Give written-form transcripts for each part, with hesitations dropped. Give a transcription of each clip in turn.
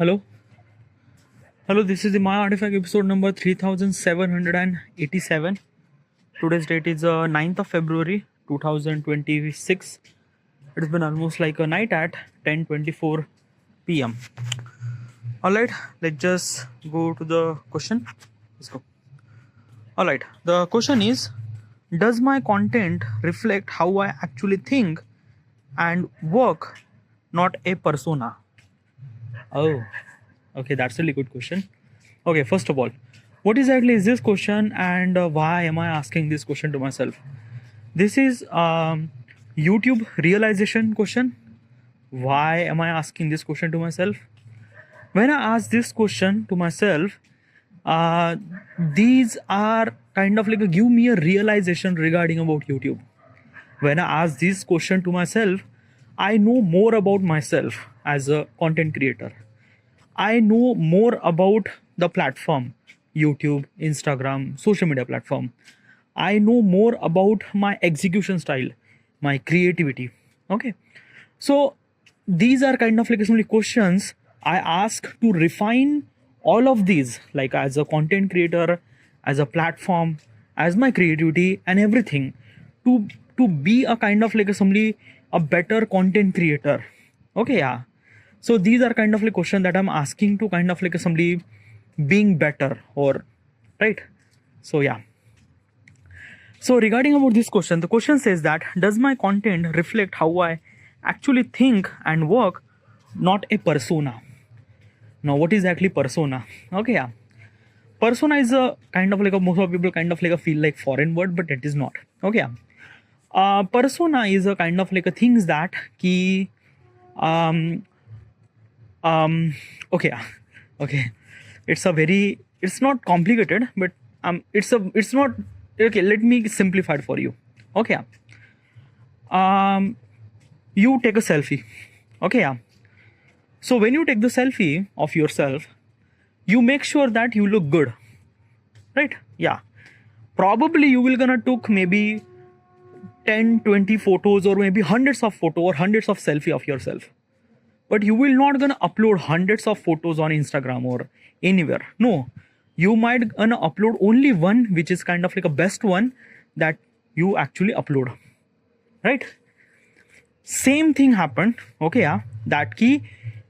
Hello. Hello, this is the My Artifact episode number 3787. Today's date is 9th of February 2026. It's been almost like a night at 10:24 p.m. Alright, let's just go to the question. Let's go. Alright, the question is, does my content reflect how I actually think and work, not a persona? Oh, okay, that's a really good question. Okay, first of all, what exactly is this question and why am I asking this question to myself? This is YouTube realization question. Why am I asking this question to myself? When I ask this question to myself, these are kind of like give me a realization regarding about YouTube. When I ask this question to myself, I know more about myself as a content creator. I know more about the platform, YouTube, Instagram, social media platform. I know more about my execution style, my creativity. Okay. So these are kind of like some questions I ask to refine all of these, like as a content creator, as a platform, as my creativity and everything, to be a kind of like somebody a better content creator. Okay, yeah. So these are kind of like question that I'm asking to kind of like somebody being better or right. So yeah. So regarding about this question, the question says that does my content reflect how I actually think and work, not a persona? Now, what is actually persona? Okay, yeah. Persona is a kind of like a most of people kind of like a feel like foreign word, but it is not. Okay, yeah. Persona is a kind of like a things that ki okay, yeah. Okay, it's not complicated, but it's not okay. Let me simplify it for you. Okay, yeah. You take a selfie. Okay, yeah. So when you take the selfie of yourself, you make sure that you look good, right? Yeah. Probably you will gonna took maybe 10-20 photos or maybe hundreds of photo or hundreds of selfie of yourself, but you will not gonna upload hundreds of photos on Instagram or anywhere. No, you might gonna upload only one, which is kind of like a best one that you actually upload, right? Same thing happened. Okay, yeah. That key,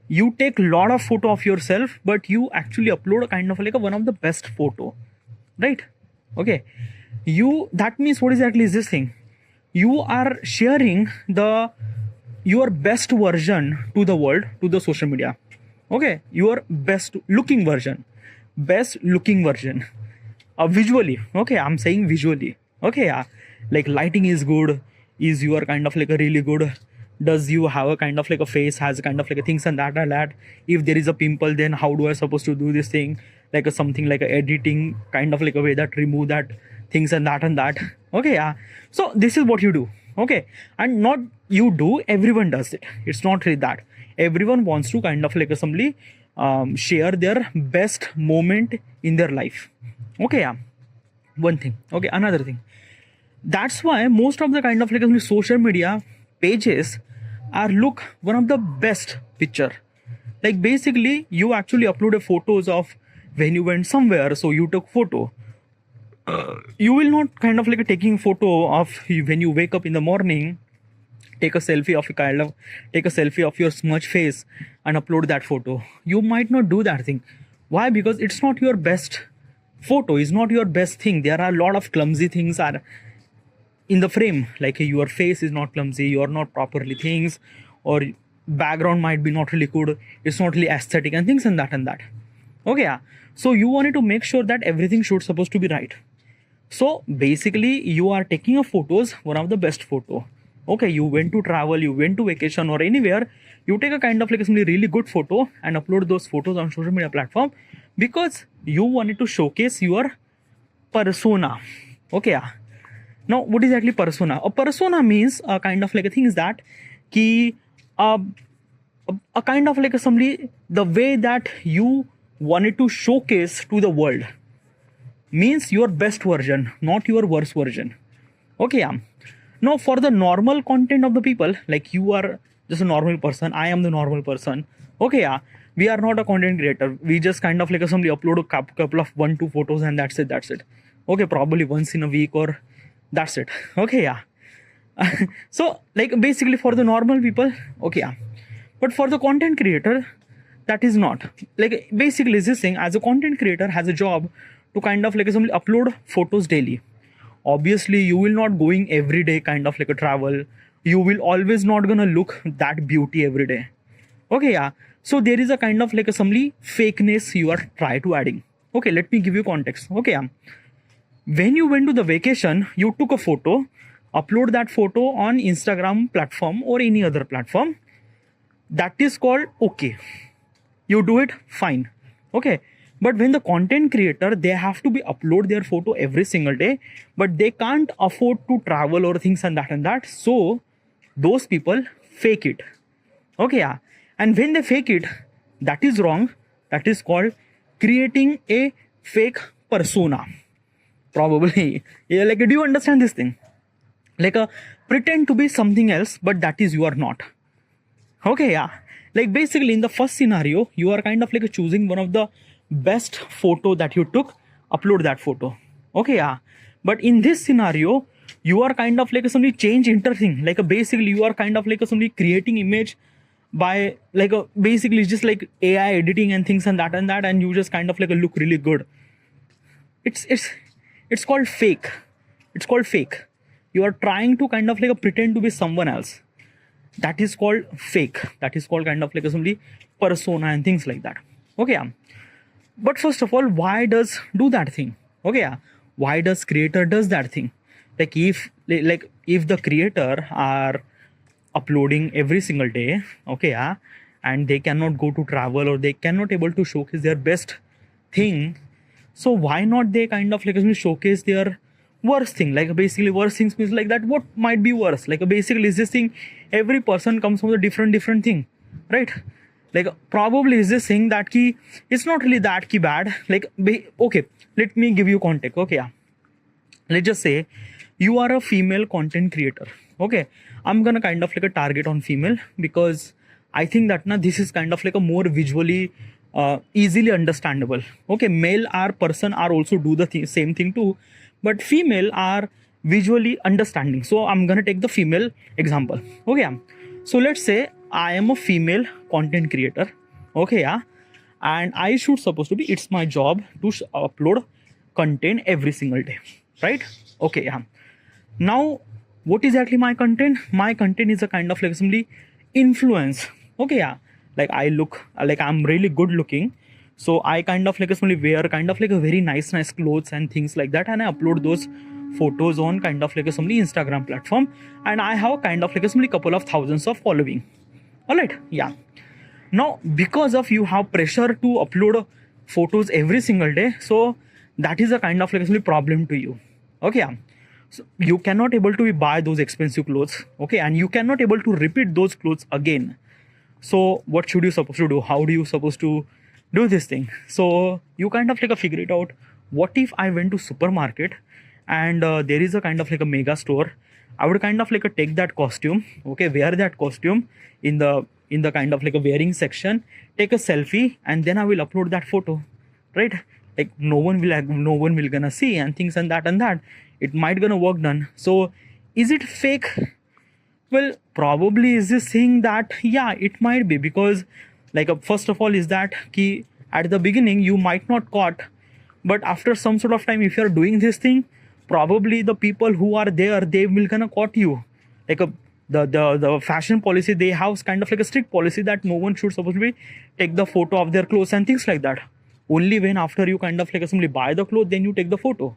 you take lot of photo of yourself, but you actually upload a kind of like a one of the best photo, right? Okay, that means what exactly is this thing? You are sharing your best version to the world, to the social media. Okay, your best looking version visually. Okay, I'm saying visually. Okay, yeah. Like lighting is good, is your kind of like a really good, does you have a kind of like a face has a kind of like a things and that. If there is a pimple, then how do I supposed to do this thing, like a something like a editing kind of like a way that remove that things and that. Okay, yeah. So this is what you do. Okay, and not you do, everyone does it. It's not really that everyone wants to kind of like assembly share their best moment in their life. Okay, yeah. One thing. Okay, another thing, that's why most of the kind of like social media pages are look one of the best picture. Like basically you actually uploaded photos of when you went somewhere, so you took photo. You will not kind of like taking photo of when you wake up in the morning, take a selfie of your smudge face and upload that photo. You might not do that thing. Why? Because it's not your best photo, is not your best thing. There are a lot of clumsy things are in the frame, like your face is not clumsy, you're not properly things, or background might be not really good, it's not really aesthetic and things and that. Okay, yeah. So you wanted to make sure that everything should supposed to be right. So basically you are taking a photos, one of the best photo. Okay, you went to travel, you went to vacation or anywhere, you take a kind of like a really good photo and upload those photos on social media platform because you wanted to showcase your persona. Okay, yeah. Now, what is exactly persona? A persona means a kind of like a thing is that ki a kind of like a somebody, the way that you wanted to showcase to the world means your best version, not your worst version. Okay, yeah. Now, for the normal content of the people, like you are just a normal person, I am the normal person. Okay, yeah, we are not a content creator. We just kind of like simply upload a couple of 1-2 photos and that's it. That's it. Okay, probably once in a week or that's it. Okay, yeah. So like basically for the normal people, okay, yeah. But for the content creator, that is not like basically this thing. As a content creator has a job to kind of like simply upload photos daily. Obviously you will not going every day kind of like a travel. You will always not gonna look that beauty every day. Okay, yeah. So there is a kind of like a some fakeness you are try to adding. Okay, let me give you context. Okay, yeah. When you went to the vacation, you took a photo, upload that photo on Instagram platform or any other platform. That is called okay. You do it, fine. Okay. But when the content creator, they have to be upload their photo every single day, but they can't afford to travel or things and that. So those people fake it. Okay, yeah. And when they fake it, that is wrong. That is called creating a fake persona. Probably. Yeah, like, do you understand this thing? Like pretend to be something else, but that is you are not. Okay, yeah. Like basically in the first scenario, you are kind of like choosing one of the best photo that you took, upload that photo. Okay, yeah. But in this scenario, you are kind of like somebody change interthing. Like basically you are kind of like somebody creating image by like basically just like AI editing and things and that, and you just kind of like look really good. It's called fake. It's called fake. You are trying to kind of like pretend to be someone else. That is called fake. That is called kind of like somebody persona and things like that. Okay, yeah. But first of all, why does do that thing? Okay, yeah. Why does creator does that thing? Like if the creator are uploading every single day, okay, yeah, and they cannot go to travel or they cannot able to showcase their best thing, so why not they kind of like showcase their worst thing? Like basically worst things means like that what might be worse. Like basically is this thing, every person comes from a different thing, right? Like probably is this thing that key it's not really that key bad. Like okay, let me give you context. Okay, yeah. Let's just say you are a female content creator. Okay, I'm gonna kind of like a target on female because I think that now this is kind of like a more visually easily understandable. Okay, male are person are also do the same thing too, but female are visually understanding. So I'm gonna take the female example. Okay, yeah. So let's say I am a female content creator. Okay, yeah, and I should supposed to be it's my job to upload content every single day, right? Okay, yeah. Now what is actually my content? My content is a kind of like simply influence. Okay, yeah. Like I look like I'm really good looking, so I kind of like simply wear kind of like a very nice clothes and things like that, and I upload those photos on kind of like a simply Instagram platform, and I have kind of like a simply couple of thousands of following. All right, yeah. Now because of you have pressure to upload photos every single day, so that is a kind of like a problem to you. Okay, yeah. So you cannot able to buy those expensive clothes. Okay, and you cannot able to repeat those clothes again. So what should you supposed to do? How do you supposed to do this thing? So you kind of like figure it out. What if I went to supermarket and there is a kind of like a mega store? I would kind of like take that costume, okay, wear that costume in the kind of like a wearing section, take a selfie, and then I will upload that photo, right? Like no one will gonna see and things and that. It might gonna work done. So is it fake? Well, probably is this thing that yeah, it might be, because like first of all is that key at the beginning you might not caught, but after some sort of time if you're doing this thing, probably the people who are there they will gonna caught you. Like the fashion policy, they have kind of like a strict policy that no one should supposed to be take the photo of their clothes and things like that. Only when after you kind of like simply buy the clothes then you take the photo.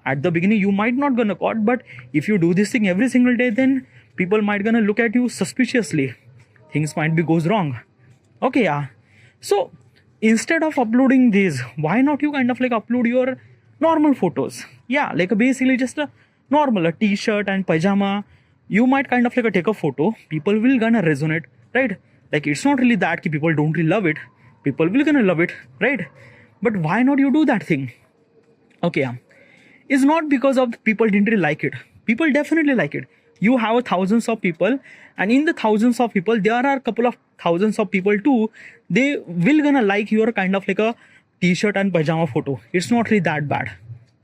At the beginning you might not gonna caught, but if you do this thing every single day, then people might gonna look at you suspiciously. Things might be goes wrong. Okay, yeah. So instead of uploading these, why not you kind of like upload your normal photos? Yeah, like basically just a normal a t-shirt and pajama. You might kind of like take a photo. People will gonna resonate, right? Like it's not really that people don't really love it. People will gonna love it, right? But why not you do that thing? Okay, yeah. It's not because of people didn't really like it. People definitely like it. You have thousands of people, and in the thousands of people there are a couple of thousands of people too. They will gonna like your kind of like a t-shirt and pajama photo. It's not really that bad,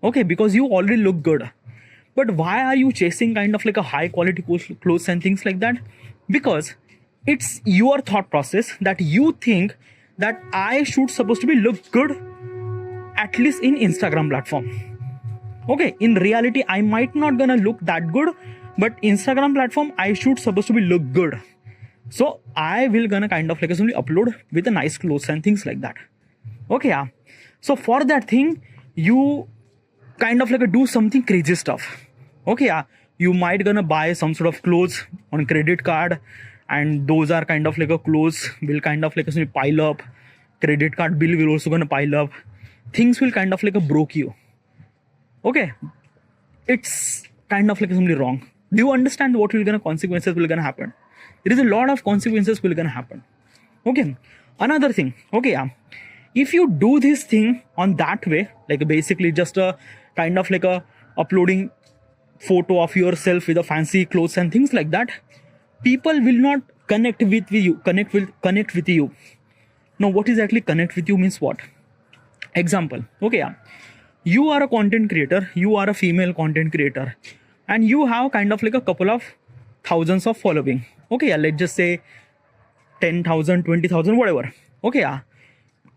okay, because you already look good. But why are you chasing kind of like a high quality clothes and things like that? Because it's your thought process that you think that I should supposed to be look good, at least in Instagram platform. Okay, in reality I might not gonna look that good, but Instagram platform I should supposed to be look good. So I will gonna kind of like simply upload with a nice clothes and things like that. Okay, yeah. So for that thing, you kind of like do something crazy stuff. Okay, yeah. You might gonna buy some sort of clothes on credit card, and those are kind of like a clothes will kind of like a pile up. Credit card bill will also gonna pile up. Things will kind of like a broke you. Okay, it's kind of like something wrong. Do you understand what will gonna consequences will gonna happen? There is a lot of consequences will gonna happen. Okay, another thing. Okay, yeah. If you do this thing on that way, like basically just a kind of like a uploading photo of yourself with a fancy clothes and things like that, people will not connect with you. Connect with you. Now, what is actually connect with you means what? Example. Okay, yeah. You are a content creator, you are a female content creator, and you have kind of like a couple of thousands of following. Okay, yeah, let's just say 10,000, 20,000, whatever. Okay, yeah.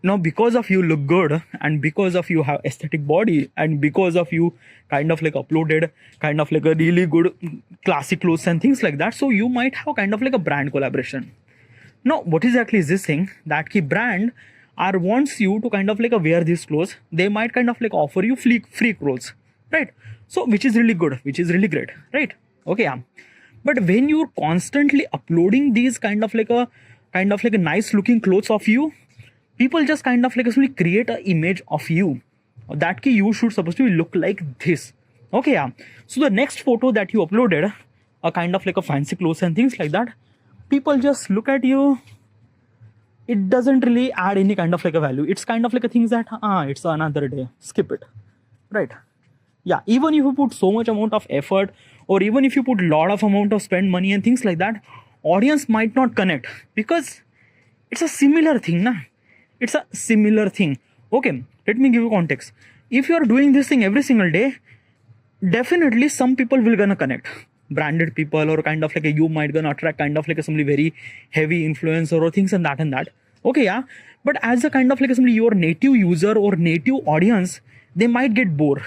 Now, because of you look good, and because of you have aesthetic body, and because of you kind of like uploaded kind of like a really good classic clothes and things like that, so you might have kind of like a brand collaboration. Now, what exactly is this thing? That key brand are wants you to kind of like wear these clothes. They might kind of like offer you free clothes, right? So which is really good, which is really great, right? Okay, yeah. But when you're constantly uploading these kind of like a nice looking clothes of you, people just kind of like actually create an image of you that key you should supposed to look like this. Okay, yeah. So the next photo that you uploaded, a kind of like a fancy clothes and things like that, people just look at you. It doesn't really add any kind of like a value. It's kind of like a things that it's another day, skip it, right? Yeah, even if you put so much amount of effort, or even if you put lot of amount of spend money and things like that, audience might not connect, because it's a similar thing, na? It's a similar thing. Okay, let me give you context. If you are doing this thing every single day, definitely some people will gonna connect. Branded people, or kind of like you might gonna attract kind of like somebody very heavy influencer or things and that. Okay, yeah. But as a kind of like somebody your native user or native audience, they might get bored.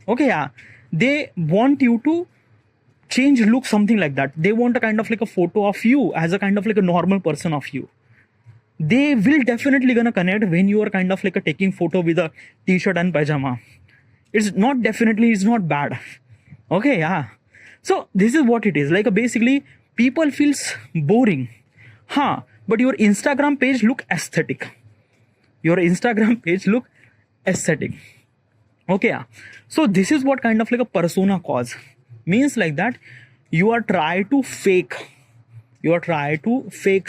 Okay, yeah. They want you to change look, something like that. They want a kind of like a photo of you as a kind of like a normal person of you. They will definitely gonna connect when you are kind of like a taking photo with a t-shirt and pajama. It's not bad. Okay, yeah. So this is what it is. Like basically people feels boring. But your Instagram page look aesthetic. Okay, yeah. So this is what kind of like a persona cause. Means like that you are try to fake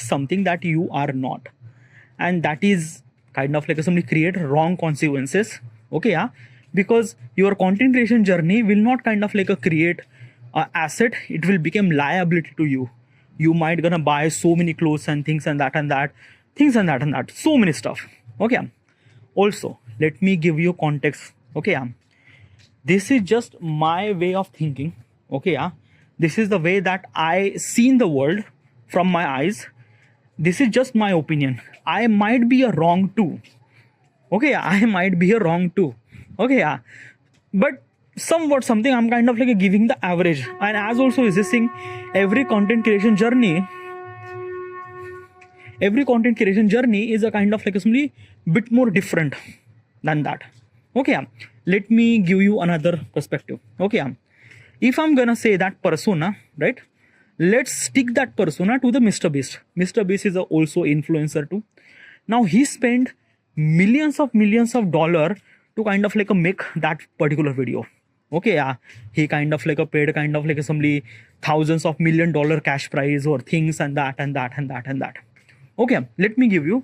something that you are not. And that is kind of like somebody create wrong consequences. Okay, yeah. Because your content creation journey will not kind of like a create asset, it will become liability to you. You might gonna buy so many clothes and things and that, so many stuff. Okay, also let me give you context. Okay, this is just my way of thinking. Okay, this is the way that I seen the world from my eyes. This is just my opinion. I might be wrong too. Okay, I might be wrong too. Okay, but something I'm kind of like giving the average. And as also is this thing, every content creation journey is a kind of like a bit more different than that. Okay, let me give you another perspective. Okay, if I'm gonna say that persona, right, let's stick that persona to the Mr. Beast. Mr. Beast is also influencer too. Now he spent millions of dollars to kind of like make that particular video. Okay, he kind of like paid kind of like somebody thousands of $1 million cash prize or things and that. Okay, let me give you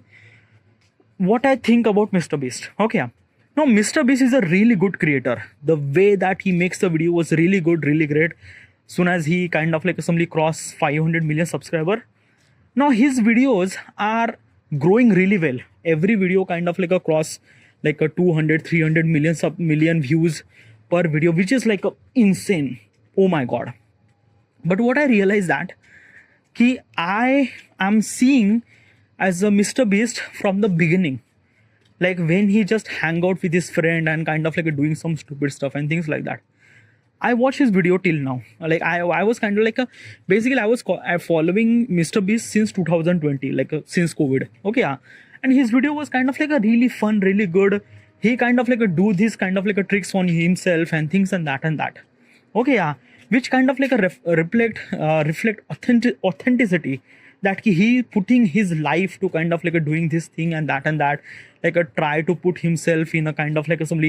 what I think about Mr. Beast. Okay, now Mr. Beast is a really good creator. The way that he makes the video was really good, really great. soon as he kind of like suddenly cross 500 million subscriber. Now his videos are growing really well. Every video kind of like a cross like a 200 300 million views per video, which is like insane. Oh my god. But what I realized that I am seeing as a Mr. Beast from the beginning, like when he just hang out with his friend and kind of like doing some stupid stuff and things like that. I watched his video till now. Like I was kind of like basically I was following Mr. Beast since 2020, like since COVID. Okay, yeah. And his video was kind of like a really fun, really good. He kind of like do this kind of like a tricks on himself and things and that and that. Okay, yeah. Which kind of like a reflect authenticity, that he putting his life to kind of like a doing this thing and that, like a try to put himself in a kind of like a some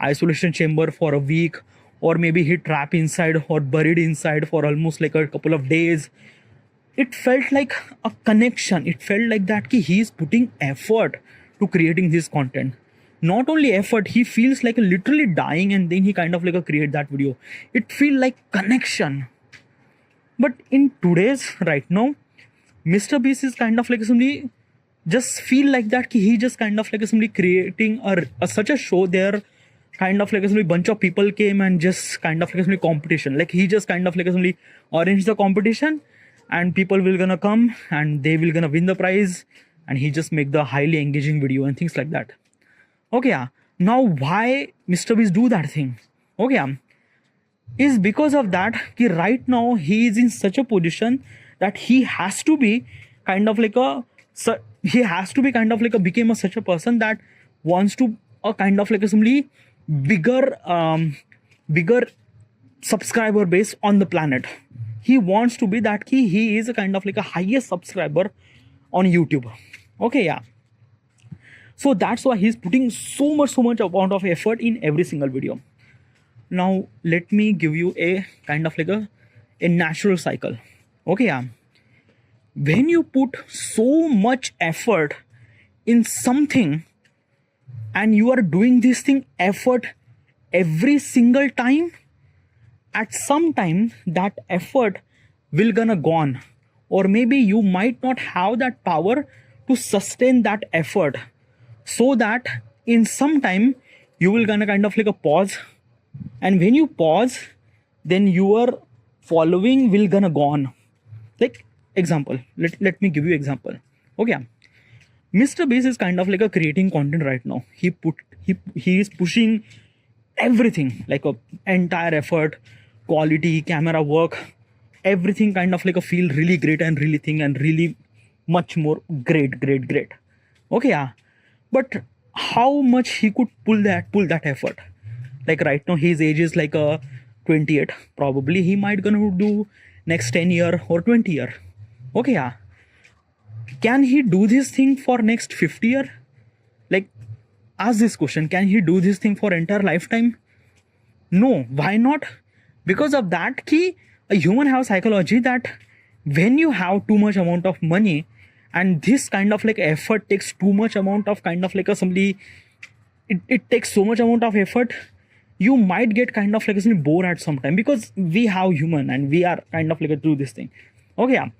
isolation chamber for a week, or maybe he trapped inside or buried inside for almost like a couple of days. It felt like a connection. It felt like that he is putting effort to creating this content. Not only effort, he feels like literally dying and then he kind of like create that video. It feel like connection. But in today's right now, Mr. Beast is kind of like somebody just feel like that he just kind of like somebody creating such a show there. Kind of like a bunch of people came and just kind of like a competition. Like he just kind of like a arrange the competition, and people will gonna come and they will gonna win the prize, and he just make the highly engaging video and things like that. Okay, yeah. Now why Mr. Beast do that thing? Okay, yeah. Is because of that right now he is in such a position that he has to be kind of like became such a person that wants to kind of like a bigger subscriber base on the planet. He wants to be that he is a kind of like a highest subscriber on YouTube. Okay, yeah. So that's why he's putting so much amount of effort in every single video. Now let me give you a kind of like a natural cycle. Okay, yeah. When you put so much effort in something and you are doing this thing effort every single time, at some time that effort will gonna gone, or maybe you might not have that power to sustain that effort, so that in some time you will gonna kind of like a pause, and when you pause then your following will gonna gone. Like example, let me give you example. Okay, Mr. Beast is kind of like a creating content right now. He is pushing everything, like a entire effort, quality, camera work, everything kind of like a feel really great and really thing and really much more great. Okay, yeah. But how much he could pull that effort? Like right now his age is like a 28. Probably he might gonna do next 10 year or 20 year. Okay, yeah. Can he do this thing for next 50 year? Like, ask this question, can he do this thing for entire lifetime? No. Why not? Because of that a human have psychology that when you have too much amount of money and this kind of like effort takes too much amount of kind of like it takes so much amount of effort, you might get kind of like bored at some time, because we have human and we are kind of like do this thing. Okay, yeah.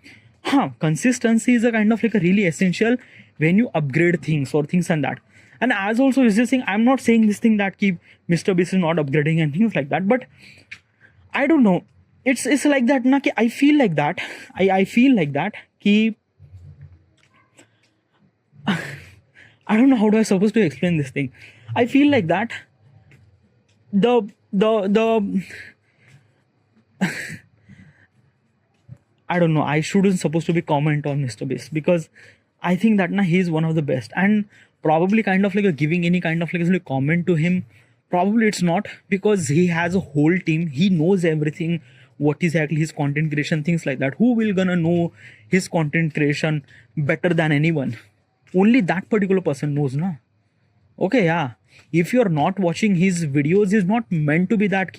Consistency is a kind of like a really essential when you upgrade things or things and that. And as also is this thing, I'm not saying this thing that Mr. Beast is not upgrading and things like that, but I don't know. It's like that na, I feel like that. I feel like that I don't know how do I supposed to explain this thing. I feel like that the I don't know. I shouldn't supposed to be comment on Mr. Beast, because I think that he is one of the best, and probably kind of like giving any kind of like a comment to him. Probably it's not, because he has a whole team. He knows everything. What is actually his content creation, things like that. Who will gonna know his content creation better than anyone? Only that particular person knows, na? Okay, yeah. If you're not watching his videos, is not meant to be that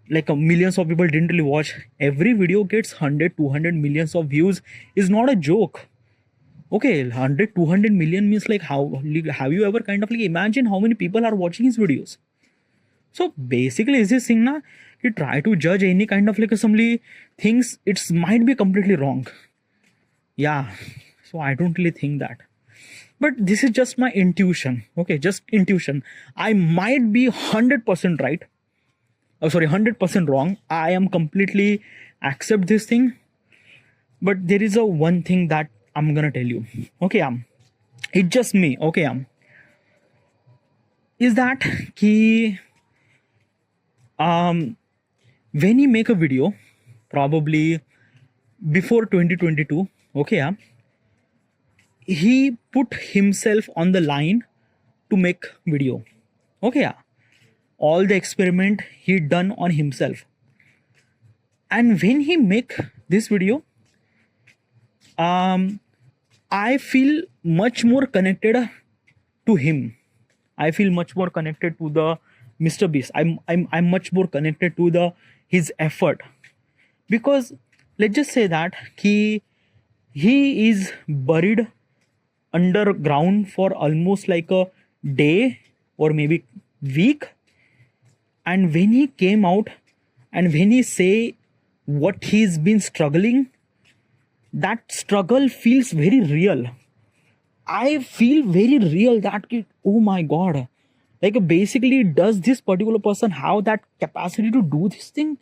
like millions of people didn't really watch. Every video gets 100 200 millions of views is not a joke. Okay, 100 200 million means like how have you ever kind of like imagine how many people are watching his videos? So basically is this thing na, you try to judge any kind of like assembly things, it's might be completely wrong. Yeah, so I don't really think that, but this is just my intuition. Okay, just intuition. I might be 100% right, oh sorry, 100% wrong. I am completely accept this thing, but there is a one thing that I'm gonna tell you. Okay, it's just me. Okay, is that ki when you make a video, probably before 2022, okay, he put himself on the line to make video. Okay, all the experiment he done on himself, and when he make this video, I feel much more connected to him. I feel much more connected to the Mr. Beast. I'm much more connected to the his effort, because let's just say that he is buried underground for almost like a day or maybe week, and when he came out and when he say what he's been struggling, that struggle feels very real. I feel very real that oh my god, like basically does this particular person have that capacity to do this thing?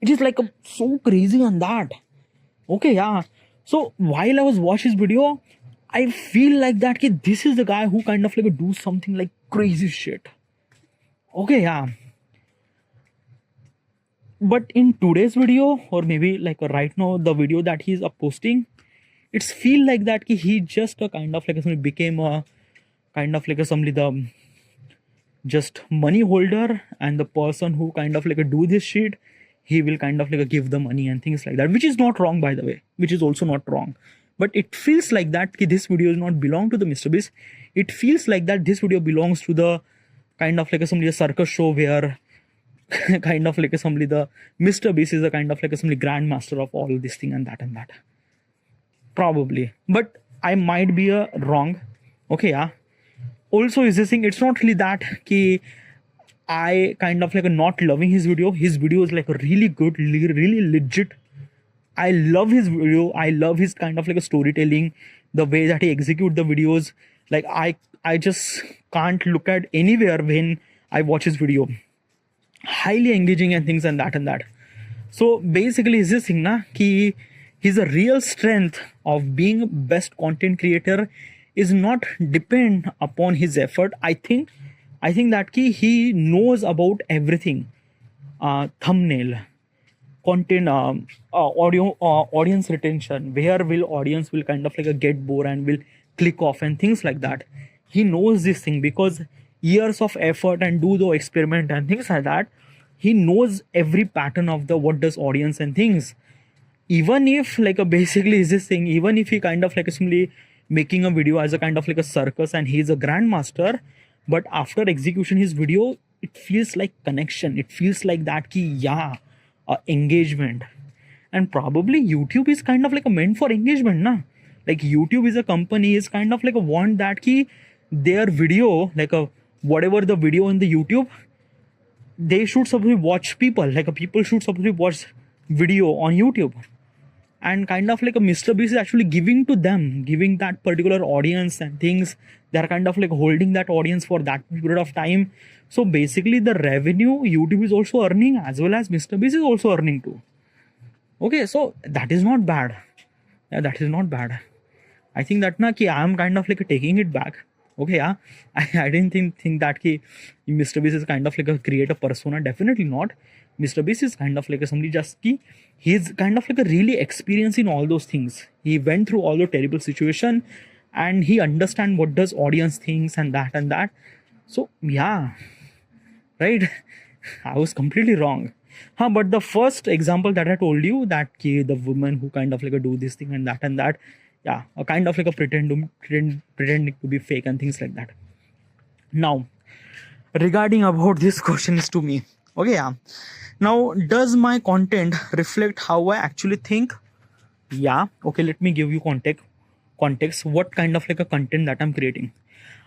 It is like so crazy on that. Okay, yeah. So while I was watching his video, I feel like that this is the guy who kind of like do something like crazy shit. Okay, yeah. But in today's video, or maybe like right now, the video that he's posting, it's feel like that he just a kind of like somebody became a kind of like a somebody the just money holder, and the person who kind of like do this shit, he will kind of like give the money and things like that, which is not wrong, by the way, which is also not wrong. But it feels like that this video does not belong to the Mr. Beast. It feels like that this video belongs to the kind of like somebody a circus show where kind of like somebody the Mr. Beast is a kind of like somebody grandmaster of all this thing and that and that. Probably, but I might be wrong. Okay, yeah. Also, is this thing? It's not really that I kind of like not loving his video. His video is like really good, really legit. I love his video. I love his kind of like a storytelling, the way that he execute the videos. Like I just can't look at anywhere when I watch his video. Highly engaging and things and that and that. So basically, is this thing na ki his a real strength of being best content creator is not depend upon his effort. I think that he knows about everything. Thumbnail, content, audio, audience retention, where will audience will kind of like get bored and will click off and things like that. He knows this thing because years of effort and do the experiment and things like that. He knows every pattern of the what does audience and things. Even if like basically is this thing, even if he kind of like simply making a video as a kind of like a circus and he's a grandmaster, but after execution his video, it feels like connection. It feels like that engagement. And probably YouTube is kind of like a meant for engagement, na? Like YouTube is a company is kind of like a want that their video, like whatever the video in the YouTube, they should supposedly watch people, like people should supposedly watch video on YouTube. And kind of like a Mr. Beast is actually giving to them, giving that particular audience and things. They're kind of like holding that audience for that period of time. So basically the revenue YouTube is also earning as well as Mr. Beast is also earning too. Okay, so that is not bad. Yeah, that is not bad. I think that I'm kind of like taking it back. Okay, yeah. I didn't think that Mr. Beast is kind of like a creator persona. Definitely not. Mr. Beast is kind of like somebody just he's kind of like a really experiencing all those things. He went through all the terrible situation and he understand what does audience thinks and that and that. So yeah, right. I was completely wrong. But the first example that I told you, that the woman who kind of like do this thing and that, yeah, a kind of like a pretending to be fake and things like that. Now, regarding about this question is to me. Okay, yeah. Now, does my content reflect how I actually think? Yeah. Okay, let me give you context. What kind of like a content that I'm creating?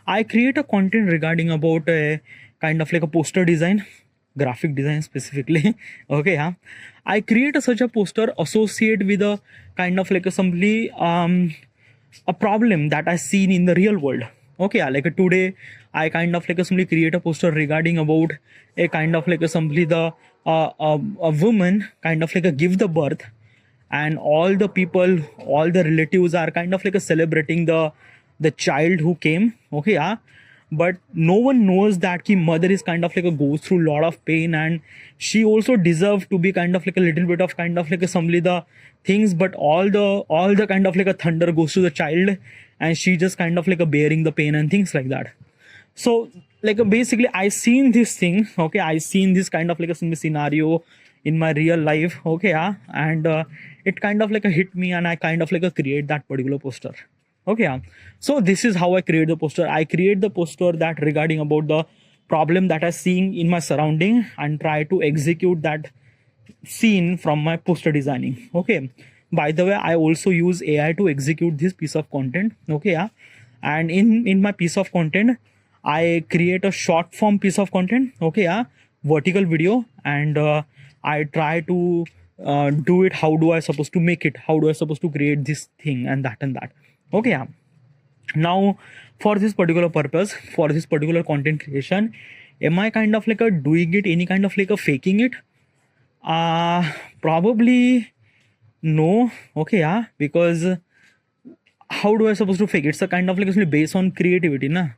I create a content regarding about kind of like a poster design, graphic design specifically. Okay, yeah, I create such a poster associate with a kind of like a simply a problem that I seen in the real world. Okay, yeah, like today I kind of like simply create a poster regarding about a kind of like simply the a woman kind of like a give the birth, and all the people, all the relatives are kind of like a celebrating the child who came. Okay, yeah, but no one knows that ki mother is kind of like a goes through a lot of pain, and she also deserve to be kind of like a little bit of kind of like a simply the things, but all the kind of like a thunder goes to the child, and she just kind of like a bearing the pain and things like that. So like basically I seen this thing. Okay, I seen this kind of like a scenario in my real life. Okay, yeah, and it kind of like a hit me, and I kind of like a create that particular poster. Okay, yeah. So this is how I create the poster. I create the poster that regarding about the problem that I seeing in my surrounding, and try to execute that scene from my poster designing. Okay, by the way, I also use AI to execute this piece of content. Okay, yeah, and in my piece of content I create a short form piece of content. Okay, yeah, vertical video, and I try to do it. How do I supposed to make it? How do I supposed to create this thing and that and that? Okay, yeah. Now for this particular purpose, for this particular content creation, am I kind of like a doing it any kind of like a faking it? Probably no. Okay, yeah, because how do I supposed to fake? It's a kind of like actually based on creativity, na.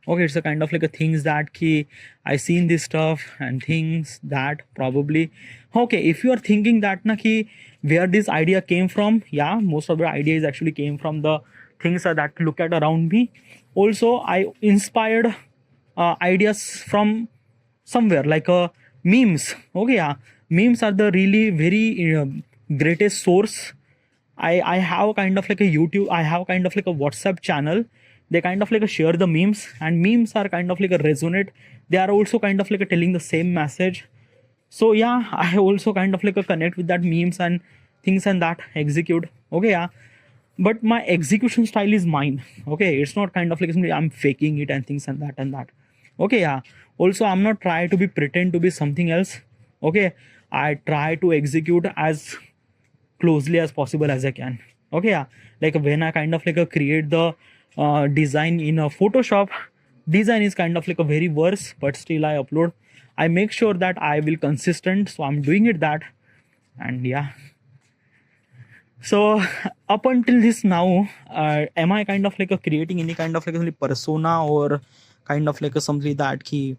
Okay, it's a kind of like a things that ki I seen this stuff and things that probably. Okay, if you are thinking that na ki where this idea came from, yeah, most of the ideas actually came from the things that look at around me. Also, I inspired ideas from somewhere like memes. Okay, yeah, memes are the really very greatest source. I have kind of like a YouTube, I have kind of like a WhatsApp channel. They kind of like a share the memes, and memes are kind of like a resonate. They are also kind of like a telling the same message. So yeah, I also kind of like a connect with that memes and things and that execute. Okay, yeah, but my execution style is mine. Okay, it's not kind of like something I'm faking it and things and that and that. Okay, yeah, also I'm not trying to be pretend to be something else. Okay, I try to execute as closely as possible as I can. Okay, yeah, like when I kind of like create the design in a Photoshop, design is kind of like a very worse, but still I upload. I make sure that I will consistent, so I'm doing it that, and yeah. So up until this now, am I kind of like creating any kind of like a persona, or kind of like a something that key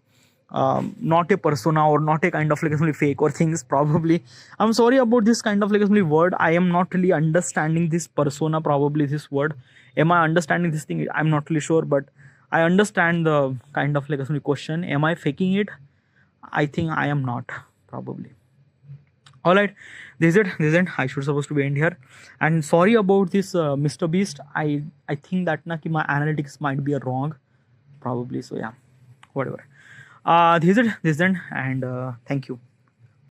not a persona, or not a kind of like a fake or things? Probably I'm sorry about this kind of like a word. I am not really understanding this persona, probably this word. Am I understanding this thing? I'm not really sure, but I understand the kind of like a question. Am I faking it? I think I am not, probably. All right, this is it. I should supposed to be end here, and sorry about this Mr. Beast. I think that na ki my analytics might be wrong, probably. So yeah, whatever. This is it, and thank you.